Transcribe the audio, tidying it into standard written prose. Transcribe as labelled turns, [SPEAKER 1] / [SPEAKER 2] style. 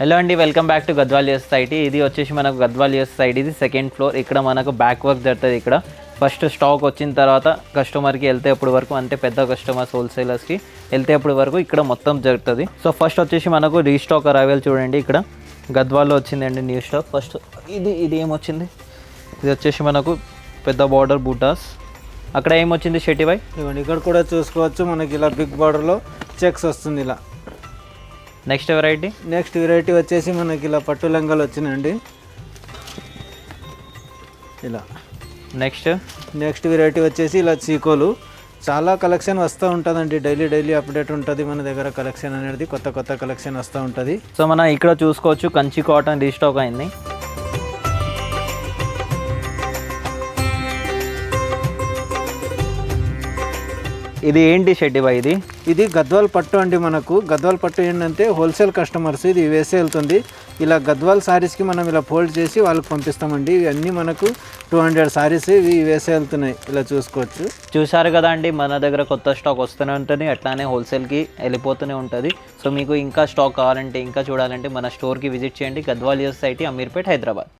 [SPEAKER 1] Hello అండి, welcome back to Gadwal society. ఇది వచ్చేసి మనకు గద్వాల్ సొసైటీ, ఇది సెకండ్ ఫ్లోర్. ఇక్కడ మనకు బ్యాక్ వర్క్ జరుగుతుంది. ఇక్కడ ఫస్ట్ స్టాక్ వచ్చిన తర్వాత కస్టమర్కి వెళ్తే అప్పటి వరకు, అంటే పెద్ద కస్టమర్స్ హోల్సేలర్స్కి వెళ్తే అప్పటి వరకు ఇక్కడ మొత్తం జరుగుతుంది. సో ఫస్ట్ వచ్చేసి మనకు రీస్టాక్ అరైవల్ చూడండి. ఇక్కడ గద్వాల్లో వచ్చిందండి న్యూ స్టాక్. ఫస్ట్ ఇది ఏమొచ్చింది, ఇది వచ్చేసి మనకు పెద్ద బార్డర్ బూటాస్. అక్కడ ఏమొచ్చింది షెట్టి బాయ్?
[SPEAKER 2] ఇవ్వండి, ఇక్కడ కూడా చూసుకోవచ్చు. మనకి ఇలా బిగ్ బార్డర్లో చెక్స్ వస్తుంది. ఇలా
[SPEAKER 1] నెక్స్ట్ వెరైటీ
[SPEAKER 2] వచ్చేసి మనకి ఇలా పట్టు లంగాలు వచ్చినాయండి. ఇలా నెక్స్ట్ వెరైటీ వచ్చేసి ఇలా చీకోలు. చాలా కలెక్షన్ వస్తూ ఉంటుందండి. డైలీ అప్డేట్ ఉంటుంది మన దగ్గర. కలెక్షన్ అనేది కొత్త కలెక్షన్ వస్తూ ఉంటుంది.
[SPEAKER 1] సో మనం ఇక్కడ చూసుకోవచ్చు కంచి కాటన్ రీస్టాక్ అయింది. ఇది ఏంటి షెట్టి బాయ్?
[SPEAKER 2] ఇది గద్వాల్ పట్టు అండి. మనకు గద్వాల్ పట్టు ఏంటంటే హోల్సేల్ కస్టమర్స్ ఇది వేసే వెళ్తుంది. ఇలా గద్వాల్ సారీస్కి మనం ఇలా ఫోల్డ్ చేసి వాళ్ళకి పంపిస్తామండి. ఇవన్నీ మనకు 200 సారీస్ ఇవి వేసే వెళ్తున్నాయి. ఇలా చూసారు
[SPEAKER 1] కదా అండి, మన దగ్గర కొత్త స్టాక్ వస్తూనే ఉంటుంది, అట్లానే హోల్సేల్కి వెళ్ళిపోతూనే ఉంటుంది. సో మీకు ఇంకా స్టాక్ కావాలంటే, ఇంకా చూడాలంటే మన స్టోర్కి విజిట్ చేయండి. గద్వాల్ సొసైటీ, అమీర్పేట్, హైదరాబాద్.